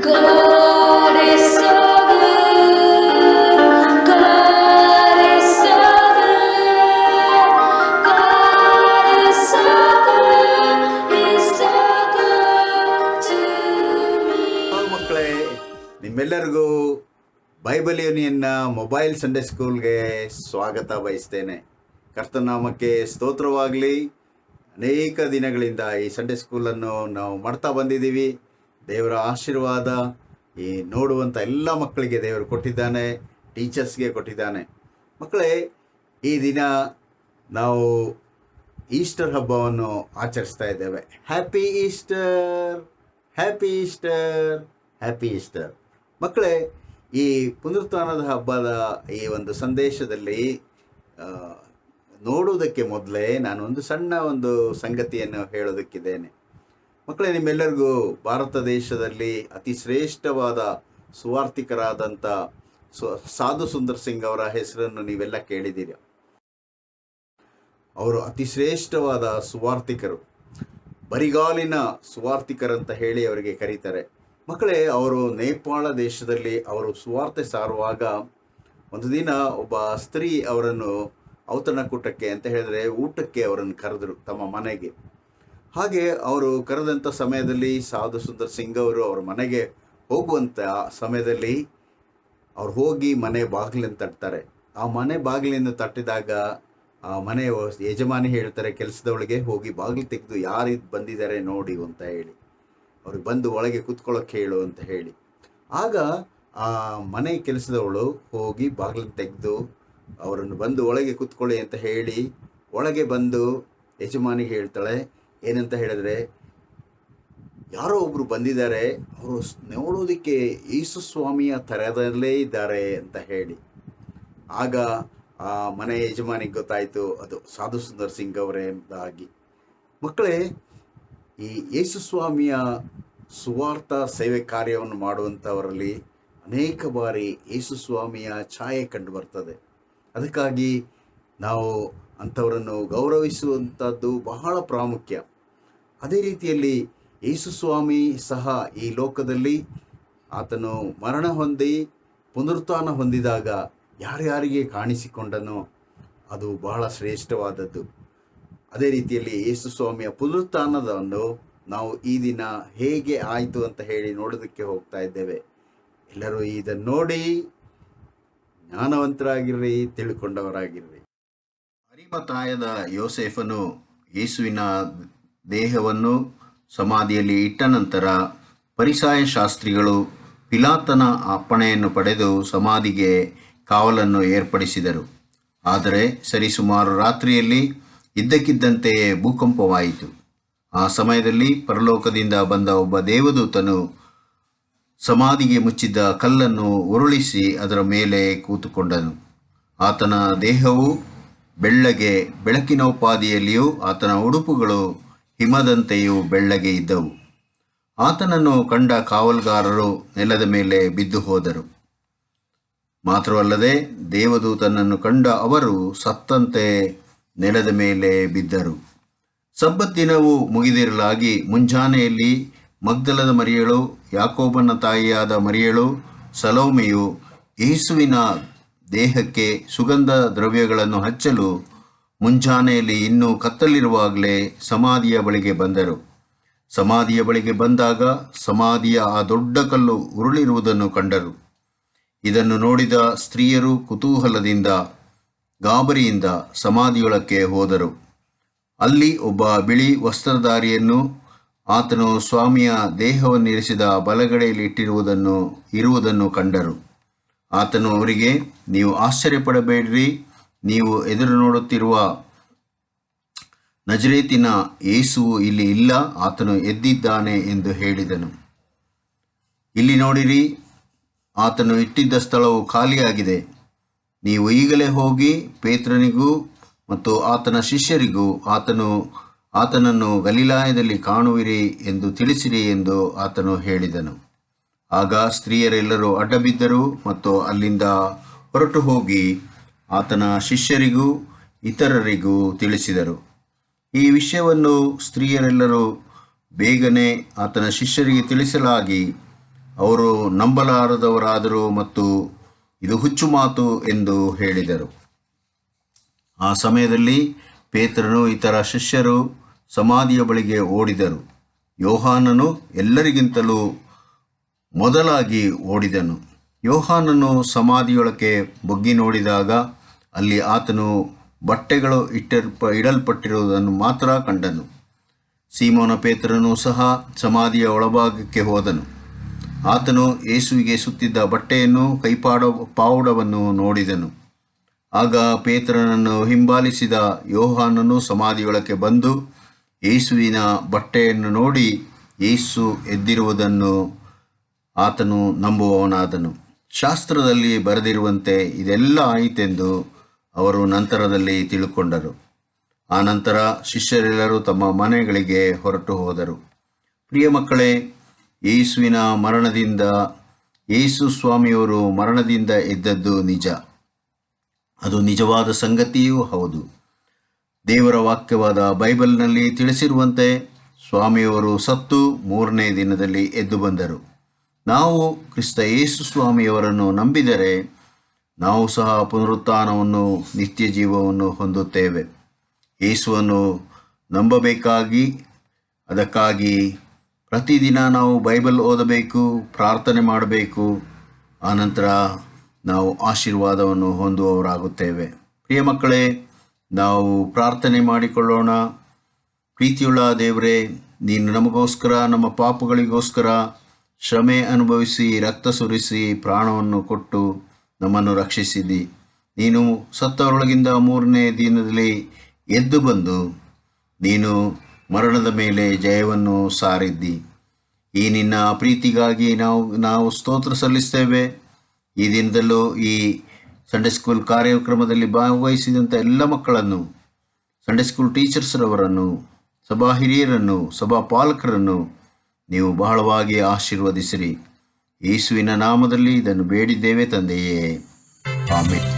God is so good. God is so good. God is so good. He's so good to me. ಮಕ್ಕಳೇ, ನಿಮ್ಮೆಲ್ಲರಿಗೂ Bible ಯೂನಿಯನ್ನ mobile Sunday ಸ್ಕೂಲ್ಗೆ ಸ್ವಾಗತ ಬಯಸ್ತೇನೆ. ಕರ್ತನಾಮಕ್ಕೆ ಸ್ತೋತ್ರವಾಗಲಿ. ಅನೇಕ ದಿನಗಳಿಂದ ಈ ಸಂಡೇ ಸ್ಕೂಲನ್ನು ನಾವು ಮಾಡ್ತಾ ಬಂದಿದ್ದೀವಿ. ದೇವರ ಆಶೀರ್ವಾದ ಈ ನೋಡುವಂಥ ಎಲ್ಲ ಮಕ್ಕಳಿಗೆ ದೇವರು ಕೊಟ್ಟಿದ್ದಾನೆ, ಟೀಚರ್ಸ್ಗೆ ಕೊಟ್ಟಿದ್ದಾನೆ. ಮಕ್ಕಳೇ, ಈ ದಿನ ನಾವು ಈಸ್ಟರ್ ಹಬ್ಬವನ್ನು ಆಚರಿಸ್ತಾ ಇದ್ದೇವೆ. Happy Easter, happy Easter, happy Easter. ಮಕ್ಕಳೇ, ಈ ಪುನರುತ್ಥಾನದ ಹಬ್ಬದ ಈ ಒಂದು ಸಂದೇಶದಲ್ಲಿ ನೋಡುವುದಕ್ಕೆ ಮೊದಲೇ ನಾನು ಒಂದು ಸಣ್ಣ ಸಂಗತಿಯನ್ನು ಹೇಳೋದಕ್ಕಿದ್ದೇನೆ. ಮಕ್ಕಳೇ, ನಿಮ್ಮೆಲ್ಲರಿಗೂ ಭಾರತ ದೇಶದಲ್ಲಿ ಅತಿ ಶ್ರೇಷ್ಠವಾದ ಸುವಾರ್ತಿಕರಾದಂಥ ಸಾಧು ಸುಂದರ್ ಸಿಂಗ್ ಅವರ ಹೆಸರನ್ನು ನೀವೆಲ್ಲ ಕೇಳಿದ್ದೀರಿ. ಅವರು ಅತಿ ಶ್ರೇಷ್ಠವಾದ ಸುವಾರ್ತಿಕರು, ಬರಿಗಾಲಿನ ಸುವಾರ್ತಿಕರಂತ ಹೇಳಿ ಅವರಿಗೆ ಕರೀತಾರೆ. ಮಕ್ಕಳೇ, ಅವರು ನೇಪಾಳ ದೇಶದಲ್ಲಿ ಅವರು ಸುವಾರ್ತೆ ಸಾರುವಾಗ ಒಂದು ದಿನ ಒಬ್ಬ ಸ್ತ್ರೀ ಅವರನ್ನು ಔತಣಕೂಟಕ್ಕೆ ಅಂತ ಹೇಳಿದ್ರೆ ಊಟಕ್ಕೆ ಅವರನ್ನು ಕರೆದರು ತಮ್ಮ ಮನೆಗೆ. ಹಾಗೆ ಅವರು ಕರೆದಂಥ ಸಮಯದಲ್ಲಿ ಸಾಧು ಸುಂದರ್ ಸಿಂಗ್ ಅವರು ಅವ್ರ ಮನೆಗೆ ಹೋಗುವಂಥ ಸಮಯದಲ್ಲಿ ಅವ್ರು ಹೋಗಿ ಮನೆ ಬಾಗಿಲನ್ನು ತಟ್ತಾರೆ. ಆ ಮನೆ ಬಾಗಿಲಿಂದ ತಟ್ಟಿದಾಗ ಆ ಮನೆ ಯಜಮಾನಿ ಹೇಳ್ತಾರೆ ಕೆಲಸದವಳಿಗೆ, ಹೋಗಿ ಬಾಗಿಲು ತೆಗೆದು ಯಾರು ಬಂದಿದ್ದಾರೆ ನೋಡಿ ಅಂತ ಹೇಳಿ, ಅವ್ರಿಗೆ ಬಂದು ಒಳಗೆ ಕೂತ್ಕೊಳ್ಳೋಕೆ ಹೇಳು ಅಂತ ಹೇಳಿ. ಆಗ ಆ ಮನೆ ಕೆಲಸದವಳು ಹೋಗಿ ಬಾಗಿಲನ್ನು ತೆಗೆದು ಅವರನ್ನು ಬಂದು ಒಳಗೆ ಕೂತ್ಕೊಳ್ಳಿ ಅಂತ ಹೇಳಿ ಒಳಗೆ ಬಂದು ಯಜಮಾನಿಗೆ ಹೇಳ್ತಾಳೆ. ಏನಂತ ಹೇಳಿದ್ರೆ, ಯಾರೋ ಒಬ್ಬರು ಬಂದಿದ್ದಾರೆ, ಅವರು ನೋಡೋದಕ್ಕೆ ಯೇಸು ಸ್ವಾಮಿಯ ಥರದಲ್ಲೇ ಇದ್ದಾರೆ ಅಂತ ಹೇಳಿ. ಆಗ ಆ ಮನೆ ಯಜಮಾನಿಗೆ ಗೊತ್ತಾಯಿತು ಅದು ಸಾಧು ಸುಂದರ್ ಸಿಂಗ್ ಅವರೇ ಎಂಬುದಾಗಿ. ಮಕ್ಕಳೇ, ಈ ಯೇಸು ಸ್ವಾಮಿಯ ಸುವಾರ್ಥ ಸೇವೆ ಕಾರ್ಯವನ್ನು ಮಾಡುವಂಥವರಲ್ಲಿ ಅನೇಕ ಬಾರಿ ಯೇಸು ಸ್ವಾಮಿಯ ಛಾಯೆ ಕಂಡು ಬರ್ತದೆ. ಅದಕ್ಕಾಗಿ ನಾವು ಅಂಥವರನ್ನು ಗೌರವಿಸುವಂಥದ್ದು ಬಹಳ ಪ್ರಾಮುಖ್ಯ. ಅದೇ ರೀತಿಯಲ್ಲಿ ಯೇಸು ಸ್ವಾಮಿ ಸಹ ಈ ಲೋಕದಲ್ಲಿ ಆತನು ಮರಣ ಹೊಂದಿ ಪುನರುತ್ಥಾನ ಹೊಂದಿದಾಗ ಯಾರ್ಯಾರಿಗೆ ಕಾಣಿಸಿಕೊಂಡನೋ ಅದು ಬಹಳ ಶ್ರೇಷ್ಠವಾದದ್ದು. ಅದೇ ರೀತಿಯಲ್ಲಿ ಯೇಸು ಸ್ವಾಮಿಯ ಪುನರುತ್ಥಾನವನ್ನು ನಾವು ಈ ದಿನ ಹೇಗೆ ಆಯಿತು ಅಂತ ಹೇಳಿ ನೋಡೋದಕ್ಕೆ ಹೋಗ್ತಾ ಇದ್ದೇವೆ. ಎಲ್ಲರೂ ಇದನ್ನು ನೋಡಿ ಜ್ಞಾನವಂತರಾಗಿರ್ರಿ, ತಿಳ್ಕೊಂಡವರಾಗಿರ್ರಿ. ಅರಿಮಥಾಯದ ಯೋಸೇಫನು ಯೇಸುವಿನ ದೇಹವನ್ನು ಸಮಾಧಿಯಲ್ಲಿ ಇಟ್ಟ ನಂತರ ಫರಿಸಾಯ ಶಾಸ್ತ್ರಿಗಳು ಪಿಲಾತನ ಅಪ್ಪಣೆಯನ್ನು ಪಡೆದು ಸಮಾಧಿಗೆ ಕಾವಲನ್ನು ಏರ್ಪಡಿಸಿದರು. ಆದರೆ ಸರಿಸುಮಾರು ರಾತ್ರಿಯಲ್ಲಿ ಇದ್ದಕ್ಕಿದ್ದಂತೆಯೇ ಭೂಕಂಪವಾಯಿತು. ಆ ಸಮಯದಲ್ಲಿ ಪರಲೋಕದಿಂದ ಬಂದ ಒಬ್ಬ ದೇವದೂತನು ಸಮಾಧಿಗೆ ಮುಚ್ಚಿದ್ದ ಕಲ್ಲನ್ನು ಉರುಳಿಸಿ ಅದರ ಮೇಲೆ ಕೂತುಕೊಂಡನು. ಆತನ ದೇಹವು ಬೆಳ್ಳಗೆ ಬೆಳಕಿನೋಪಾದಿಯಲ್ಲಿಯೂ ಆತನ ಉಡುಪುಗಳು ಹಿಮದಂತೆಯೂ ಬೆಳ್ಳಗೆ ಇದ್ದವು. ಆತನನ್ನು ಕಂಡ ಕಾವಲುಗಾರರು ನೆಲದ ಮೇಲೆ ಬಿದ್ದು ಹೋದರು. ಮಾತ್ರವಲ್ಲದೆ ದೇವದೂತನನ್ನು ಕಂಡ ಅವರು ಸತ್ತಂತೆ ನೆಲದ ಮೇಲೆ ಬಿದ್ದರು. ಸಬ್ಬತ್ ದಿನವೂ ಮುಗಿದಿರಲಾಗಿ ಮುಂಜಾನೆಯಲ್ಲಿ ಮಗ್ದಲದ ಮರಿಯಳು, ಯಾಕೋಬನ ತಾಯಿಯಾದ ಮರಿಯಳು, ಸಲೋಮೆಯು ಯೇಸುವಿನ ದೇಹಕ್ಕೆ ಸುಗಂಧ ದ್ರವ್ಯಗಳನ್ನು ಹಚ್ಚಲು ಮುಂಜಾನೆಯಲ್ಲಿ ಇನ್ನೂ ಕತ್ತಲಿರುವಾಗಲೇ ಸಮಾಧಿಯ ಬಳಿಗೆ ಬಂದರು. ಸಮಾಧಿಯ ಬಳಿಗೆ ಬಂದಾಗ ಸಮಾಧಿಯ ಆ ದೊಡ್ಡ ಕಲ್ಲು ಉರುಳಿರುವುದನ್ನು ಕಂಡರು. ಇದನ್ನು ನೋಡಿದ ಸ್ತ್ರೀಯರು ಕುತೂಹಲದಿಂದ ಗಾಬರಿಯಿಂದ ಸಮಾಧಿಯೊಳಕ್ಕೆ ಹೋದರು. ಅಲ್ಲಿ ಒಬ್ಬ ಬಿಳಿ ವಸ್ತ್ರಧಾರಿಯನ್ನು ಆತನು ಸ್ವಾಮಿಯ ದೇಹವನ್ನಿರಿಸಿದ ಬಲಗಡೆಯಲ್ಲಿ ಇರುವುದನ್ನು ಕಂಡರು. ಆತನು ಅವರಿಗೆ, ನೀವು ಆಶ್ಚರ್ಯಪಡಬೇಡ್ರಿ, ನೀವು ಎದುರು ನೋಡುತ್ತಿರುವ ನಜರೇತಿನ ಯೇಸುವು ಇಲ್ಲಿ ಇಲ್ಲ, ಆತನು ಎದ್ದಿದ್ದಾನೆ ಎಂದು ಹೇಳಿದನು. ಇಲ್ಲಿ ನೋಡಿರಿ, ಆತನು ಇಟ್ಟಿದ್ದ ಸ್ಥಳವು ಖಾಲಿಯಾಗಿದೆ. ನೀವು ಈಗಲೇ ಹೋಗಿ ಪೇತ್ರನಿಗೂ ಮತ್ತು ಆತನ ಶಿಷ್ಯರಿಗೂ ಆತನನ್ನು ಗಲಿಲಾಯದಲ್ಲಿ ಕಾಣುವಿರಿ ಎಂದು ತಿಳಿಸಿರಿ ಎಂದು ಆತನು ಹೇಳಿದನು. ಆಗ ಸ್ತ್ರೀಯರೆಲ್ಲರೂ ಅಡ್ಡಬಿದ್ದರು ಮತ್ತು ಅಲ್ಲಿಂದ ಹೊರಟು ಹೋಗಿ ಆತನ ಶಿಷ್ಯರಿಗೂ ಇತರರಿಗೂ ತಿಳಿಸಿದರು. ಈ ವಿಷಯವನ್ನು ಸ್ತ್ರೀಯರೆಲ್ಲರೂ ಬೇಗನೆ ಆತನ ಶಿಷ್ಯರಿಗೆ ತಿಳಿಸಲಾಗಿ ಅವರು ನಂಬಲಾರದವರಾದರು ಮತ್ತು ಇದು ಹುಚ್ಚು ಮಾತು ಎಂದು ಹೇಳಿದರು. ಆ ಸಮಯದಲ್ಲಿ ಪೇತ್ರನು ಇತರ ಶಿಷ್ಯರು ಸಮಾಧಿಯ ಬಳಿಗೆ ಓಡಿದರು. ಯೋಹಾನನು ಎಲ್ಲರಿಗಿಂತಲೂ ಮೊದಲಾಗಿ ಓಡಿದನು. ಯೋಹಾನನು ಸಮಾಧಿಯೊಳಗೆ ಬೊಗ್ಗಿ ನೋಡಿದಾಗ ಅಲ್ಲಿ ಆತನು ಬಟ್ಟೆಗಳು ಇಡಲ್ಪಟ್ಟಿರುವುದನ್ನು ಮಾತ್ರ ಕಂಡನು. ಸೀಮೋನ ಪೇತ್ರನು ಸಹ ಸಮಾಧಿಯ ಒಳಭಾಗಕ್ಕೆ ಹೋದನು. ಆತನು ಯೇಸುವಿಗೆ ಸುತ್ತಿದ್ದ ಬಟ್ಟೆಯನ್ನು ಪಾವುಡವನ್ನು ನೋಡಿದನು. ಆಗ ಪೇತ್ರನನ್ನು ಹಿಂಬಾಲಿಸಿದ ಯೋಹಾನನು ಸಮಾಧಿಯೊಳಕ್ಕೆ ಬಂದು ಯೇಸುವಿನ ಬಟ್ಟೆಯನ್ನು ನೋಡಿ ಯೇಸು ಎದ್ದಿರುವುದನ್ನು ಆತನು ನಂಬುವವನಾದನು. ಶಾಸ್ತ್ರದಲ್ಲಿ ಬರೆದಿರುವಂತೆ ಇದೆಲ್ಲ ಆಯಿತೆಂದು ಅವರು ನಂತರದಲ್ಲಿ ತಿಳುಕೊಂಡರು. ಆ ನಂತರ ಶಿಷ್ಯರೆಲ್ಲರೂ ತಮ್ಮ ಮನೆಗಳಿಗೆ ಹೊರಟು ಹೋದರು. ಪ್ರಿಯ ಮಕ್ಕಳೇ, ಯೇಸು ಸ್ವಾಮಿಯವರು ಮರಣದಿಂದ ಎದ್ದದ್ದು ನಿಜ. ಅದು ನಿಜವಾದ ಸಂಗತಿಯೂ ಹೌದು. ದೇವರ ವಾಕ್ಯವಾದ ಬೈಬಲ್ನಲ್ಲಿ ತಿಳಿಸಿರುವಂತೆ ಸ್ವಾಮಿಯವರು ಸತ್ತು 3ನೇ ದಿನದಲ್ಲಿ ಎದ್ದು ಬಂದರು. ನಾವು ಕ್ರಿಸ್ತ ಯೇಸು ಸ್ವಾಮಿಯವರನ್ನು ನಂಬಿದರೆ ನಾವು ಸಹ ಪುನರುತ್ಥಾನವನ್ನು, ನಿತ್ಯ ಜೀವವನ್ನು ಹೊಂದುತ್ತೇವೆ. ಯೇಸುವನ್ನು ಅದಕ್ಕಾಗಿ ಪ್ರತಿದಿನ ನಾವು ಬೈಬಲ್ ಓದಬೇಕು, ಪ್ರಾರ್ಥನೆ ಮಾಡಬೇಕು. ಆನಂತರ ನಾವು ಆಶೀರ್ವಾದವನ್ನು ಹೊಂದುವವರಾಗುತ್ತೇವೆ. ಪ್ರಿಯ ಮಕ್ಕಳೇ, ನಾವು ಪ್ರಾರ್ಥನೆ ಮಾಡಿಕೊಳ್ಳೋಣ. ಪ್ರೀತಿಯುಳ್ಳ ದೇವರೇ, ನೀನು ನಮಗೋಸ್ಕರ, ನಮ್ಮ ಪಾಪಗಳಿಗೋಸ್ಕರ ಶ್ರಮೆ ಅನುಭವಿಸಿ, ರಕ್ತ ಸುರಿಸಿ, ಪ್ರಾಣವನ್ನು ಕೊಟ್ಟು ನಮ್ಮನ್ನು ರಕ್ಷಿಸಿದಿ. ನೀನು ಸತ್ತವರೊಳಗಿಂದ 3ನೇ ದಿನದಲ್ಲಿ ಎದ್ದು ಬಂದು ನೀನು ಮರಣದ ಮೇಲೆ ಜಯವನ್ನು ಸಾರಿದ್ದಿ. ಈ ನಿನ್ನ ಪ್ರೀತಿಗಾಗಿ ನಾವು ಸ್ತೋತ್ರ ಸಲ್ಲಿಸ್ತೇವೆ. ಈ ದಿನದಲ್ಲೂ ಈ ಸಂಡೇ ಸ್ಕೂಲ್ ಕಾರ್ಯಕ್ರಮದಲ್ಲಿ ಭಾಗವಹಿಸಿದಂಥ ಎಲ್ಲ ಮಕ್ಕಳನ್ನು, ಸಂಡೇ ಸ್ಕೂಲ್ ಟೀಚರ್ಸ್ರವರನ್ನು, ಸಭಾ ಹಿರಿಯರನ್ನು, ಸಭಾ ಪಾಲಕರನ್ನು ನೀವು ಬಹಳವಾಗಿ ಆಶೀರ್ವದಿಸಿರಿ. ಯೇಸುವಿನ ನಾಮದಲ್ಲಿ ಇದನ್ನು ಬೇಡಿದ್ದೇವೆ ತಂದೆಯೇ, ಆಮೆನ್.